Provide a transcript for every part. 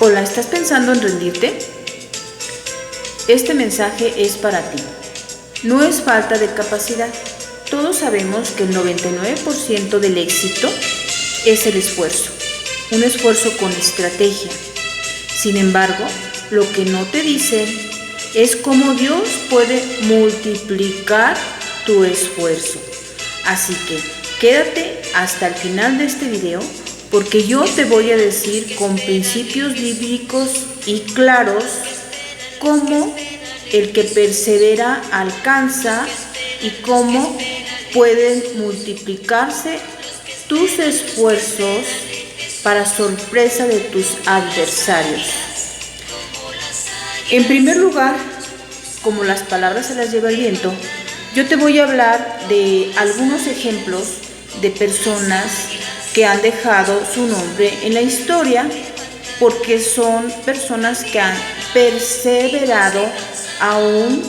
Hola, ¿estás pensando en rendirte? Este mensaje es para ti. No es falta de capacidad. Todos sabemos que el 99% del éxito es el esfuerzo. Un esfuerzo con estrategia. Sin embargo, lo que no te dicen es cómo Dios puede multiplicar tu esfuerzo. Así que quédate hasta el final de este video porque yo te voy a decir con principios bíblicos y claros cómo el que persevera alcanza y cómo pueden multiplicarse tus esfuerzos para sorpresa de tus adversarios. En primer lugar, como las palabras se las lleva el viento, yo te voy a hablar de algunos ejemplos de personas que han dejado su nombre en la historia porque son personas que han perseverado aún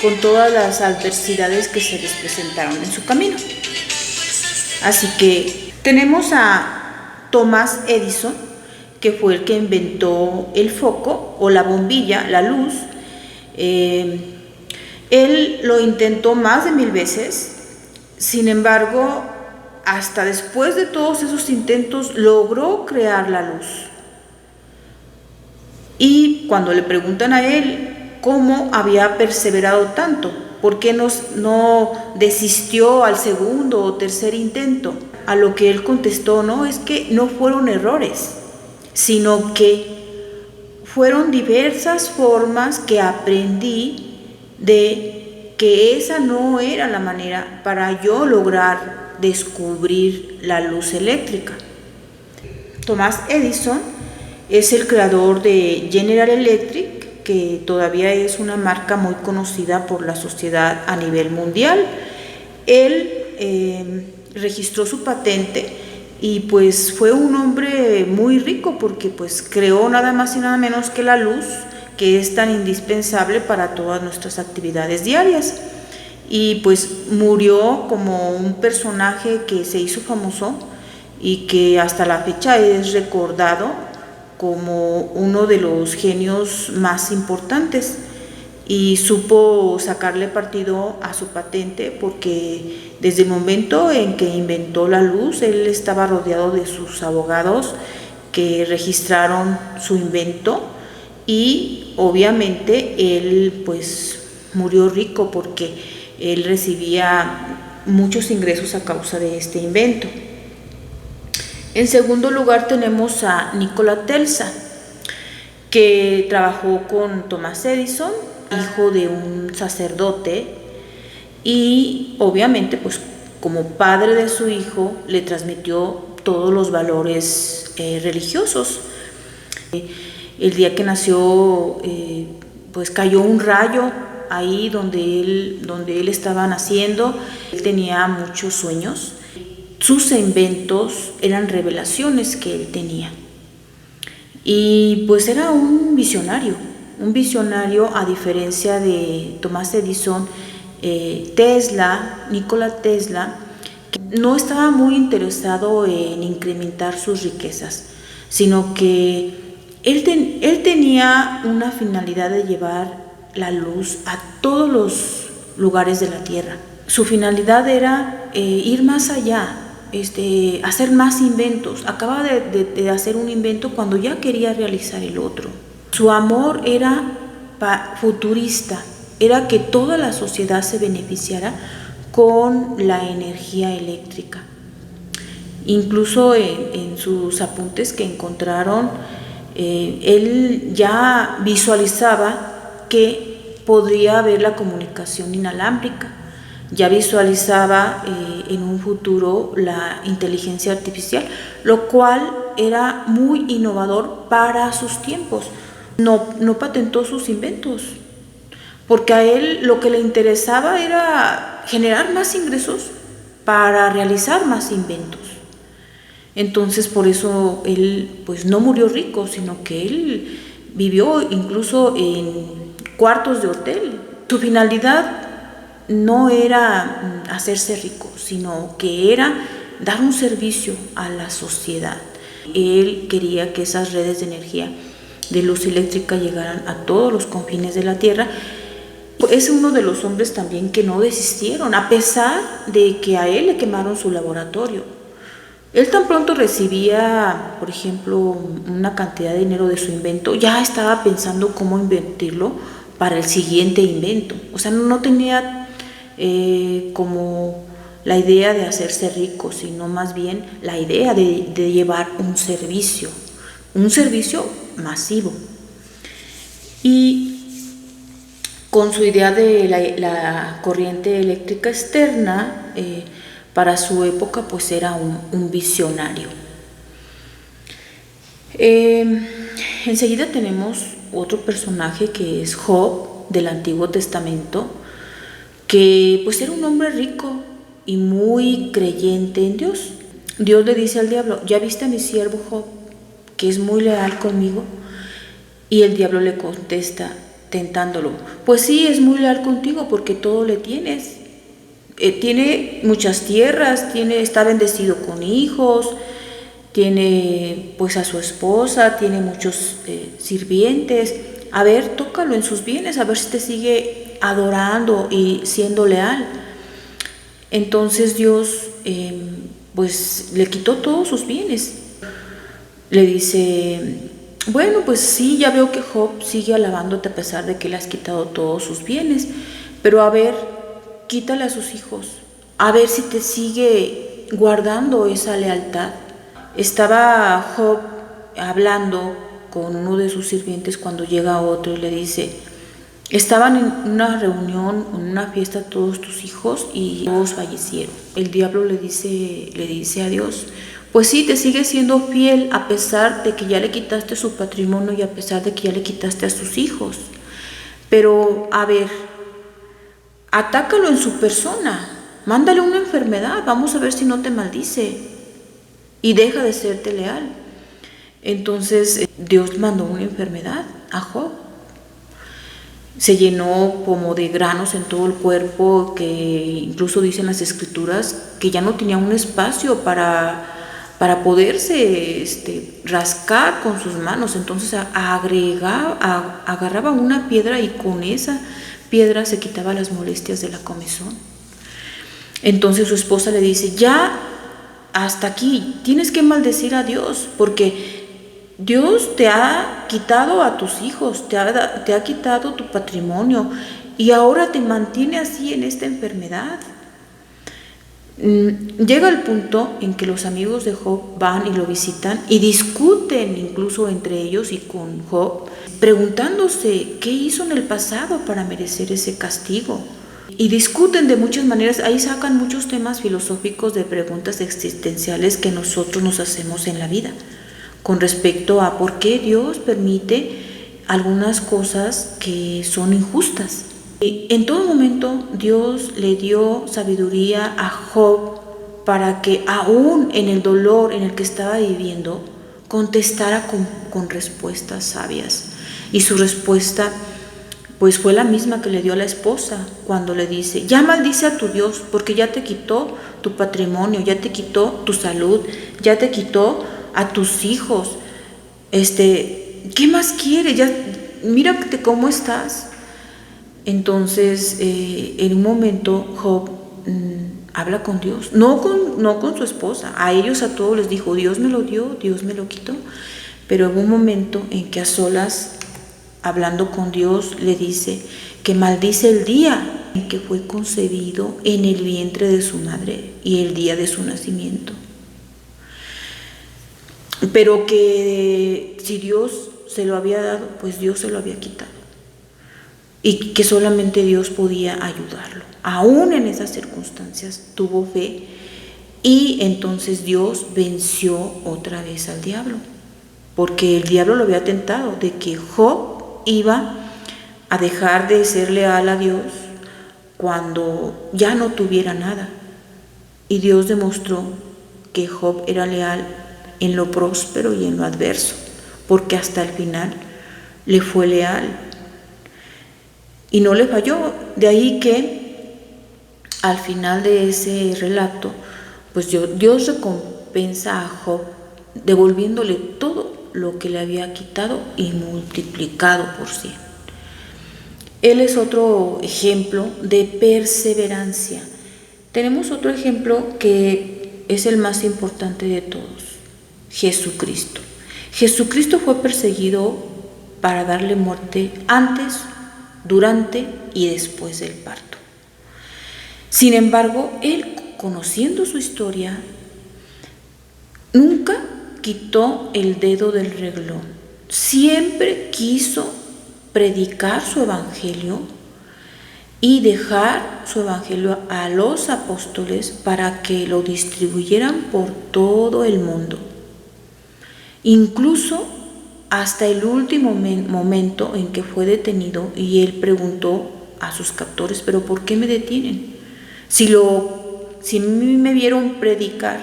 con todas las adversidades que se les presentaron en su camino. Así que tenemos a Thomas Edison, que fue el que inventó el foco o la bombilla, la luz. Él lo intentó más de 1000 veces, sin embargo, hasta después de todos esos intentos logró crear la luz. Y cuando le preguntan a él cómo había perseverado tanto, por qué no desistió al segundo o tercer intento, a lo que él contestó, no, es que no fueron errores, sino que fueron diversas formas que aprendí de que esa no era la manera para yo lograr descubrir la luz eléctrica. Thomas Edison es el creador de General Electric, que todavía es una marca muy conocida por la sociedad a nivel mundial. Él registró su patente y pues fue un hombre muy rico porque pues creó nada más y nada menos que la luz, que es tan indispensable para todas nuestras actividades diarias. Y pues murió como un personaje que se hizo famoso y que hasta la fecha es recordado como uno de los genios más importantes, y supo sacarle partido a su patente porque desde el momento en que inventó la luz, él estaba rodeado de sus abogados que registraron su invento, y obviamente él pues murió rico porque él recibía muchos ingresos a causa de este invento. En segundo lugar tenemos a Nikola Tesla, que trabajó con Thomas Edison, hijo de un sacerdote, y obviamente pues como padre de su hijo le transmitió todos los valores religiosos. El día que nació pues cayó un rayo ahí donde él estaba naciendo. Él tenía muchos sueños. Sus inventos eran revelaciones que él tenía. Y pues era un visionario a diferencia de Thomas Edison. Nikola Tesla, no estaba muy interesado en incrementar sus riquezas, sino que él tenía una finalidad de llevar la luz a todos los lugares de la tierra. Su finalidad era ir más allá, hacer más inventos. Acaba de hacer un invento cuando ya quería realizar el otro. Su amor era futurista, era que toda la sociedad se beneficiara con la energía eléctrica. Incluso en sus apuntes que encontraron, él ya visualizaba que podría haber la comunicación inalámbrica, ya visualizaba en un futuro la inteligencia artificial, lo cual era muy innovador para sus tiempos. No patentó sus inventos, porque a él lo que le interesaba era generar más ingresos para realizar más inventos. Entonces por eso él pues no murió rico, sino que él vivió incluso en cuartos de hotel. Su finalidad no era hacerse rico, sino que era dar un servicio a la sociedad. Él quería que esas redes de energía de luz eléctrica llegaran a todos los confines de la tierra. Es uno de los hombres también que no desistieron, a pesar de que a él le quemaron su laboratorio. Él tan pronto recibía, por ejemplo, una cantidad de dinero de su invento, ya estaba pensando cómo invertirlo para el siguiente invento. O sea, no tenía como la idea de hacerse rico, sino más bien la idea de llevar un servicio masivo. Y con su idea de la corriente eléctrica externa, para su época pues era un visionario. Enseguida tenemos otro personaje que es Job del Antiguo Testamento, que pues era un hombre rico y muy creyente en Dios. Dios le dice al diablo: ¿ya viste a mi siervo Job, que es muy leal conmigo? Y el diablo le contesta, tentándolo: pues sí, es muy leal contigo porque todo le tienes. Tiene muchas tierras, está bendecido con hijos, tiene pues a su esposa, tiene muchos sirvientes. A ver, tócalo en sus bienes, a ver si te sigue adorando y siendo leal. Entonces Dios pues le quitó todos sus bienes. Le dice: bueno, pues sí, ya veo que Job sigue alabándote a pesar de que le has quitado todos sus bienes, pero a ver, quítale a sus hijos, a ver si te sigue guardando esa lealtad. Estaba Job hablando con uno de sus sirvientes cuando llega otro y le dice: estaban en una reunión, en una fiesta todos tus hijos y todos fallecieron. El diablo le dice a Dios: pues sí, te sigue siendo fiel a pesar de que ya le quitaste su patrimonio y a pesar de que ya le quitaste a sus hijos. Pero a ver, atácalo en su persona, mándale una enfermedad, vamos a ver si no te maldice y deja de serte leal. Entonces Dios mandó una enfermedad a Job. Se llenó como de granos en todo el cuerpo, que incluso dicen las escrituras que ya no tenía un espacio para poderse rascar con sus manos. Entonces agarraba una piedra y con esa piedra se quitaba las molestias de la comezón. Entonces su esposa le dice: ya, hasta aquí, tienes que maldecir a Dios, porque Dios te ha quitado a tus hijos, te ha quitado tu patrimonio y ahora te mantiene así en esta enfermedad. Llega el punto en que los amigos de Job van y lo visitan y discuten incluso entre ellos y con Job, preguntándose qué hizo en el pasado para merecer ese castigo. Y discuten de muchas maneras, ahí sacan muchos temas filosóficos de preguntas existenciales que nosotros nos hacemos en la vida, con respecto a por qué Dios permite algunas cosas que son injustas. En todo momento Dios le dio sabiduría a Job para que aún en el dolor en el que estaba viviendo contestara con respuestas sabias. Y su respuesta pues fue la misma que le dio a la esposa cuando le dice: ya maldice a tu Dios porque ya te quitó tu patrimonio, ya te quitó tu salud, ya te quitó a tus hijos. ¿Qué más quiere? Ya mírate cómo estás. Entonces, en un momento Job habla con Dios, no con su esposa. A ellos, a todos les dijo: Dios me lo dio, Dios me lo quitó. Pero hubo un momento en que a solas, hablando con Dios, le dice que maldice el día en que fue concebido en el vientre de su madre y el día de su nacimiento. Pero que si Dios se lo había dado, pues Dios se lo había quitado. Y que solamente Dios podía ayudarlo. Aún en esas circunstancias tuvo fe y entonces Dios venció otra vez al diablo. Porque el diablo lo había tentado de que Job iba a dejar de ser leal a Dios cuando ya no tuviera nada. Y Dios demostró que Job era leal en lo próspero y en lo adverso, porque hasta el final le fue leal y no le falló. De ahí que al final de ese relato, pues Dios recompensa a Job devolviéndole todo lo que le había quitado y multiplicado por 100. Él es otro ejemplo de perseverancia. Tenemos otro ejemplo que es el más importante de todos, Jesucristo. Jesucristo fue perseguido para darle muerte antes, durante y después del parto. Sin embargo, él, conociendo su historia, nunca quitó el dedo del renglón. Siempre quiso predicar su evangelio y dejar su evangelio a los apóstoles para que lo distribuyeran por todo el mundo. Incluso hasta el último momento en que fue detenido, y él preguntó a sus captores: ¿pero por qué me detienen? Si a mí me vieron predicar,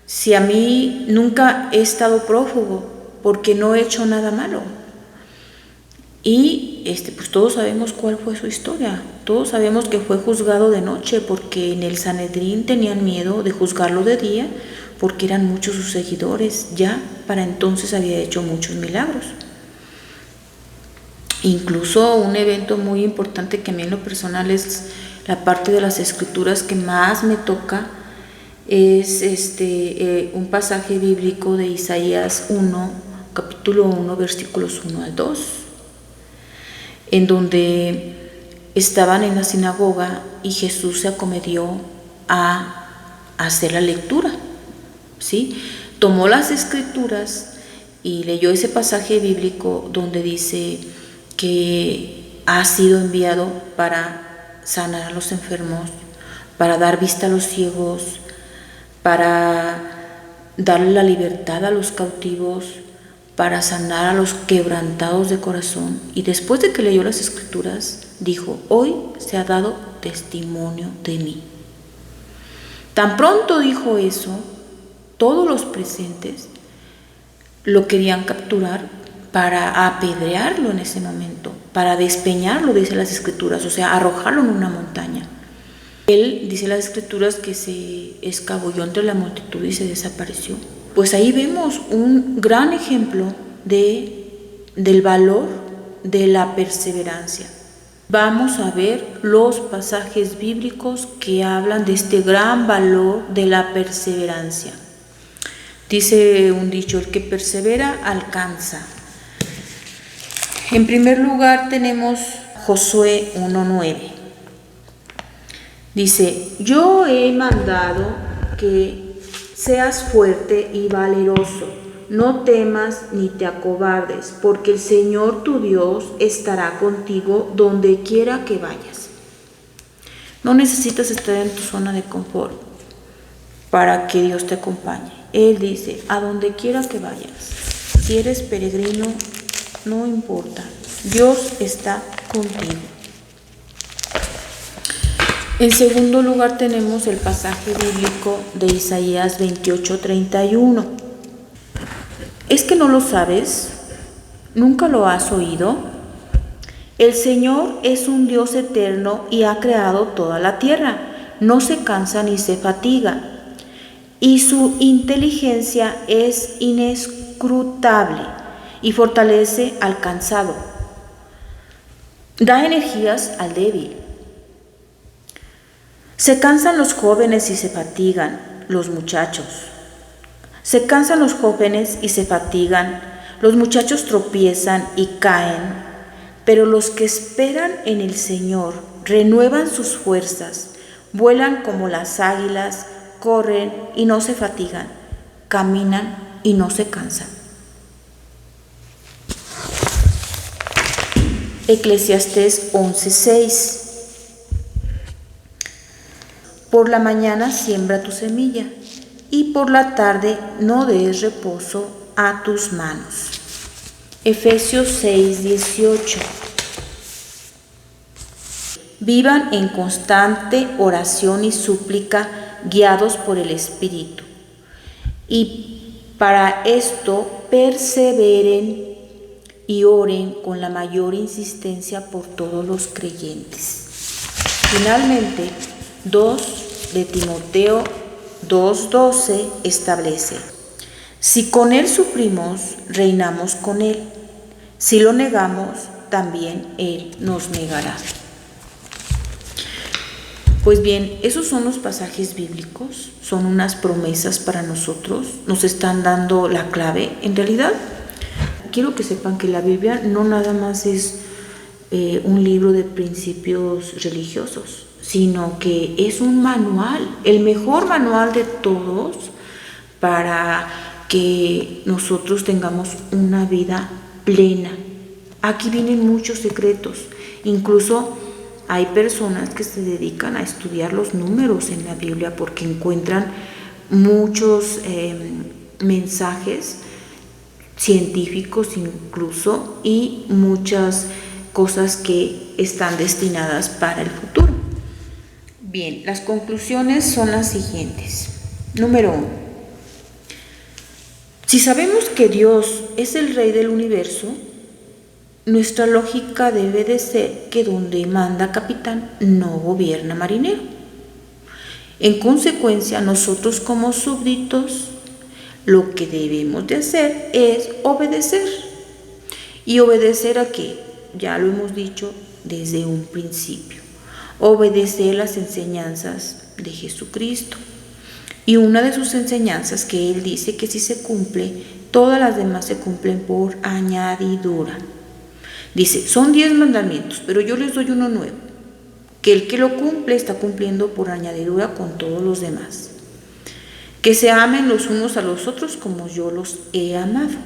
si a mí nunca he estado prófugo, porque no he hecho nada malo. Y pues todos sabemos cuál fue su historia. Todos sabemos que fue juzgado de noche, porque en el Sanedrín tenían miedo de juzgarlo de día, porque eran muchos sus seguidores. Ya para entonces había hecho muchos milagros. Incluso un evento muy importante que a mí en lo personal es la parte de las escrituras que más me toca, es un pasaje bíblico de Isaías 1, capítulo 1, versículos 1 al 2, en donde estaban en la sinagoga y Jesús se acometió a hacer la lectura, ¿sí? Tomó las escrituras y leyó ese pasaje bíblico donde dice que ha sido enviado para sanar a los enfermos, para dar vista a los ciegos, para darle la libertad a los cautivos, para sanar a los quebrantados de corazón. Y después de que leyó las escrituras, dijo: hoy se ha dado testimonio de mí. Tan pronto dijo eso, todos los presentes lo querían capturar para apedrearlo en ese momento, para despeñarlo, dice las escrituras, o sea, arrojarlo en una montaña. Él, dice las escrituras, que se escabulló entre la multitud y se desapareció. Pues ahí vemos un gran ejemplo del valor de la perseverancia. Vamos a ver los pasajes bíblicos que hablan de este gran valor de la perseverancia. Dice un dicho: el que persevera alcanza. En primer lugar tenemos Josué 1:9. Dice: yo he mandado que seas fuerte y valeroso, no temas ni te acobardes, porque el Señor tu Dios estará contigo donde quiera que vayas. No necesitas estar en tu zona de confort para que Dios te acompañe. Él dice: a donde quiera que vayas, si eres peregrino, no importa, Dios está contigo. En segundo lugar tenemos el pasaje bíblico de Isaías 28:31. ¿Es que no lo sabes? ¿Nunca lo has oído? El Señor es un Dios eterno y ha creado toda la tierra. No se cansa ni se fatiga, y su inteligencia es inescrutable y fortalece al cansado. Da energías al débil. Se cansan los jóvenes y se fatigan los muchachos. Se cansan los jóvenes y se fatigan, los muchachos tropiezan y caen, pero los que esperan en el Señor renuevan sus fuerzas, vuelan como las águilas, corren y no se fatigan, caminan y no se cansan. Eclesiastés 11:6. Por la mañana siembra tu semilla, y por la tarde no des reposo a tus manos. Efesios 6:18. Vivan en constante oración y súplica, guiados por el Espíritu. Y para esto perseveren y oren con la mayor insistencia por todos los creyentes. Finalmente, 2 de Timoteo 2:12 establece: Si con Él sufrimos, reinamos con Él. Si lo negamos, también Él nos negará. Pues bien, esos son los pasajes bíblicos, son unas promesas para nosotros, nos están dando la clave. En realidad, quiero que sepan que la Biblia no nada más es un libro de principios religiosos, sino que es un manual, el mejor manual de todos para que nosotros tengamos una vida plena. Aquí vienen muchos secretos, incluso hay personas que se dedican a estudiar los números en la Biblia porque encuentran muchos mensajes científicos incluso y muchas cosas que están destinadas para el futuro. Bien, las conclusiones son las siguientes. Número 1. Si sabemos que Dios es el Rey del universo, nuestra lógica debe de ser que donde manda capitán no gobierna marinero. En consecuencia, nosotros como súbditos lo que debemos de hacer es obedecer. ¿Y obedecer a qué? Ya lo hemos dicho desde un principio. Obedecer las enseñanzas de Jesucristo. Y una de sus enseñanzas que Él dice que si se cumple, todas las demás se cumplen por añadidura. Dice, son 10 mandamientos, pero yo les doy uno nuevo, que el que lo cumple está cumpliendo por añadidura con todos los demás. Que se amen los unos a los otros como yo los he amado.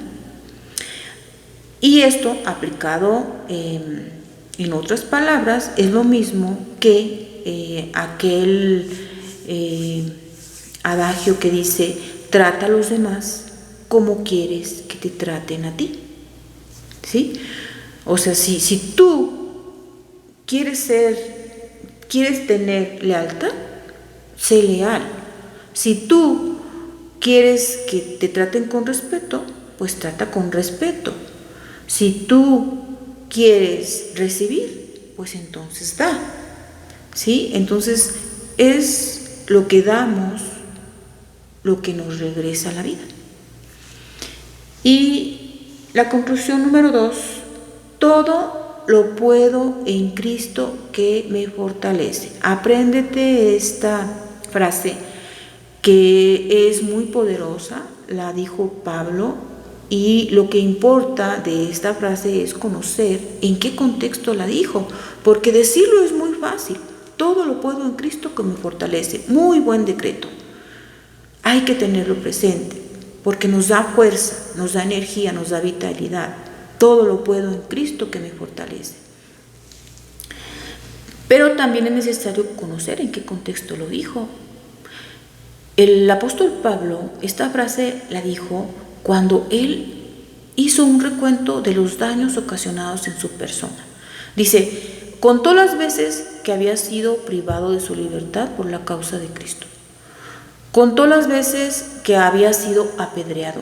Y esto, aplicado en otras palabras, es lo mismo que aquel adagio que dice, trata a los demás como quieres que te traten a ti. ¿Sí? O sea, si tú quieres tener lealtad, sé leal. Si tú quieres que te traten con respeto, pues trata con respeto. Si tú quieres recibir, pues entonces da. ¿Sí? Entonces es lo que damos lo que nos regresa a la vida. Y la conclusión número 2, todo lo puedo en Cristo que me fortalece. Apréndete esta frase que es muy poderosa, la dijo Pablo, y lo que importa de esta frase es conocer en qué contexto la dijo, porque decirlo es muy fácil. Todo lo puedo en Cristo que me fortalece. Muy buen decreto. Hay que tenerlo presente, porque nos da fuerza, nos da energía, nos da vitalidad. Todo lo puedo en Cristo que me fortalece. Pero también es necesario conocer en qué contexto lo dijo. El apóstol Pablo, esta frase la dijo cuando él hizo un recuento de los daños ocasionados en su persona. Dice, contó las veces que había sido privado de su libertad por la causa de Cristo. Contó las veces que había sido apedreado,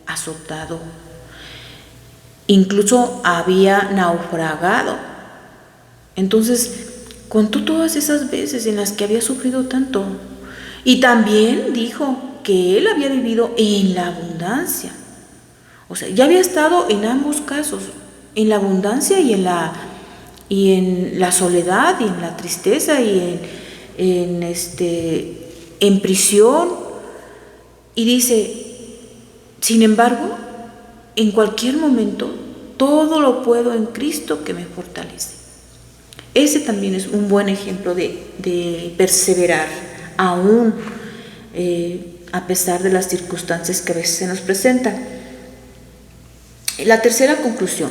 azotado, incluso había naufragado. Entonces, contó todas esas veces en las que había sufrido tanto. Y también dijo que él había vivido en la abundancia. O sea, ya había estado en ambos casos, en la abundancia y en la soledad y en la tristeza y en prisión. Y dice, sin embargo, en cualquier momento, todo lo puedo en Cristo que me fortalece. Ese también es un buen ejemplo de perseverar, aún a pesar de las circunstancias que a veces se nos presentan. La tercera conclusión.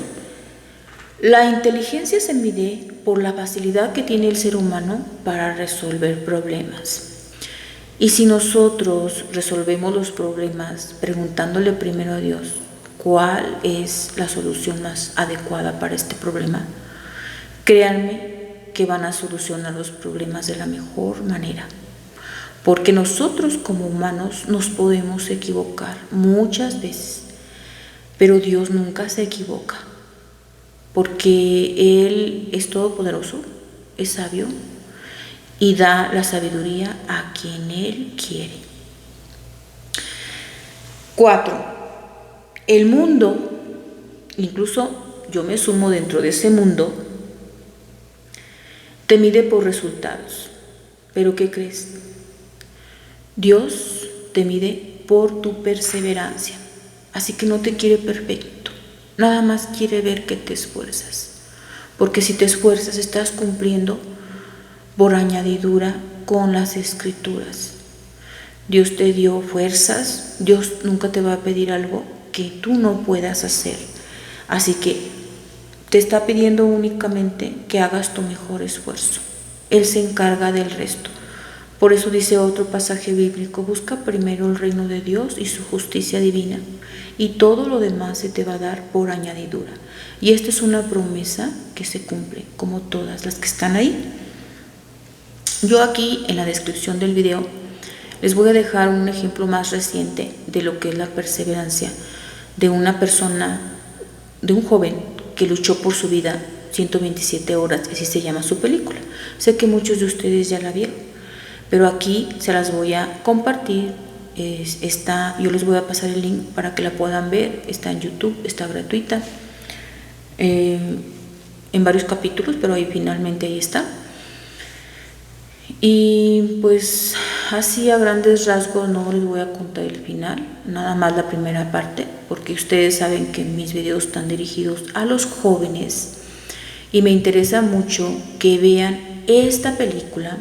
La inteligencia se mide por la facilidad que tiene el ser humano para resolver problemas. Y si nosotros resolvemos los problemas preguntándole primero a Dios cuál es la solución más adecuada para este problema, créanme que van a solucionar los problemas de la mejor manera. Porque nosotros como humanos nos podemos equivocar muchas veces, pero Dios nunca se equivoca, porque Él es todopoderoso, es sabio y da la sabiduría a quien Él quiere. 4. El mundo, incluso yo me sumo dentro de ese mundo, te mide por resultados. ¿Pero qué crees? Dios te mide por tu perseverancia. Así que no te quiere perfecto. Nada más quiere ver que te esfuerzas. Porque si te esfuerzas, estás cumpliendo por añadidura con las Escrituras. Dios te dio fuerzas. Dios nunca te va a pedir algo que tú no puedas hacer. Así que te está pidiendo únicamente que hagas tu mejor esfuerzo. Él se encarga del resto. Por eso dice otro pasaje bíblico: busca primero el reino de Dios y su justicia divina, y todo lo demás se te va a dar por añadidura. Y esta es una promesa que se cumple, como todas las que están ahí. Yo aquí en la descripción del video les voy a dejar un ejemplo más reciente de lo que es la perseverancia de una persona, de un joven que luchó por su vida 127 horas, así se llama su película. Sé que muchos de ustedes ya la vieron, pero aquí se las voy a compartir. Yo les voy a pasar el link para que la puedan ver. Está en YouTube, está gratuita, en varios capítulos, pero finalmente ahí está. Y pues así a grandes rasgos no les voy a contar el final, nada más la primera parte, porque ustedes saben que mis videos están dirigidos a los jóvenes y me interesa mucho que vean esta película,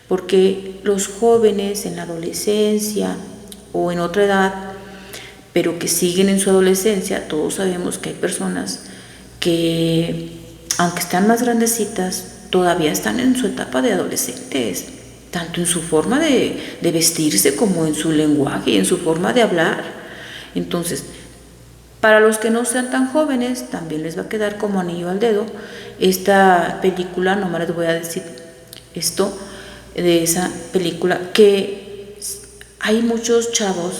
porque los jóvenes en la adolescencia o en otra edad, pero que siguen en su adolescencia, todos sabemos que hay personas que, aunque están más grandecitas, todavía están en su etapa de adolescentes, tanto en su forma de vestirse como en su lenguaje y en su forma de hablar. Entonces, para los que no sean tan jóvenes, también les va a quedar como anillo al dedo esta película. Nomás les voy a decir esto de esa película, que hay muchos chavos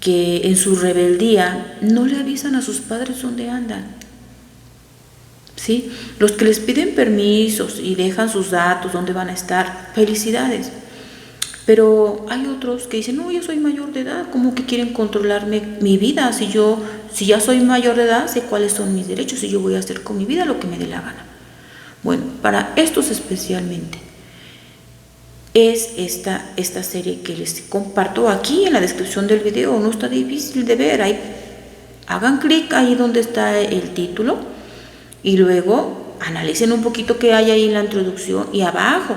que en su rebeldía no le avisan a sus padres dónde andan. ¿Sí? Los que les piden permisos y dejan sus datos, dónde van a estar, felicidades. Pero hay otros que dicen: no, yo soy mayor de edad, ¿cómo que quieren controlarme mi vida? Si ya soy mayor de edad, sé cuáles son mis derechos y yo voy a hacer con mi vida lo que me dé la gana. Bueno, para estos especialmente es esta serie que les comparto aquí en la descripción del video. No está difícil de ver. Hagan clic ahí donde está el título y luego analicen un poquito qué hay ahí en la introducción, y abajo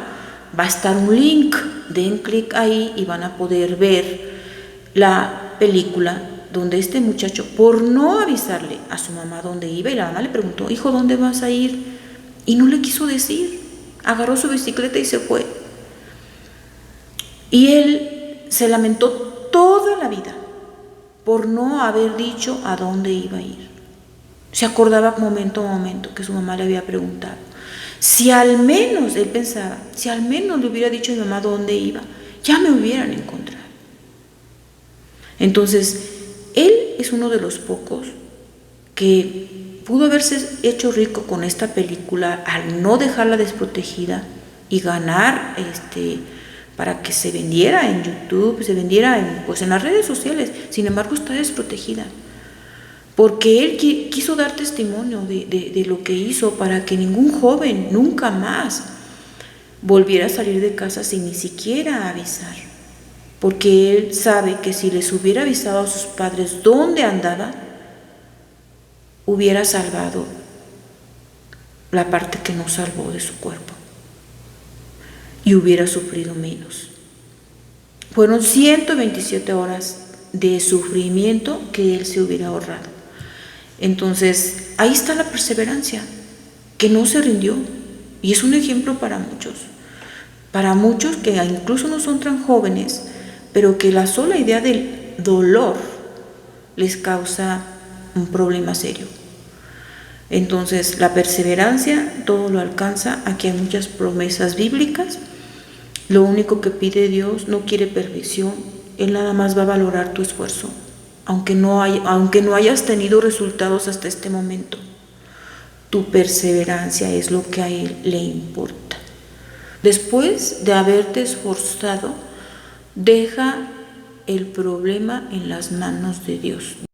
va a estar un link. Den clic ahí y van a poder ver la película donde este muchacho, por no avisarle a su mamá dónde iba, y la mamá le preguntó: hijo, ¿dónde vas a ir? Y no le quiso decir. Agarró su bicicleta y se fue. Y él se lamentó toda la vida por no haber dicho a dónde iba a ir. Se acordaba momento a momento que su mamá le había preguntado. Si al menos, él pensaba, si al menos le hubiera dicho a mi mamá dónde iba, ya me hubieran encontrado. Entonces, él es uno de los pocos que pudo haberse hecho rico con esta película al no dejarla desprotegida y ganar para que se vendiera en YouTube, se vendiera en las redes sociales. Sin embargo, está desprotegida, porque él quiso dar testimonio de lo que hizo, para que ningún joven nunca más volviera a salir de casa sin ni siquiera avisar, porque él sabe que si les hubiera avisado a sus padres dónde andaba, hubiera salvado la parte que no salvó de su cuerpo y hubiera sufrido menos. Fueron 127 horas de sufrimiento que él se hubiera ahorrado. Entonces, ahí está la perseverancia, que no se rindió, y es un ejemplo para muchos que incluso no son tan jóvenes, pero que la sola idea del dolor les causa un problema serio. Entonces, la perseverancia todo lo alcanza. Aquí hay muchas promesas bíblicas. Lo único que pide Dios, no quiere perfección. Él nada más va a valorar tu esfuerzo, aunque no hayas tenido resultados hasta este momento. Tu perseverancia es lo que a Él le importa. Después de haberte esforzado, deja el problema en las manos de Dios.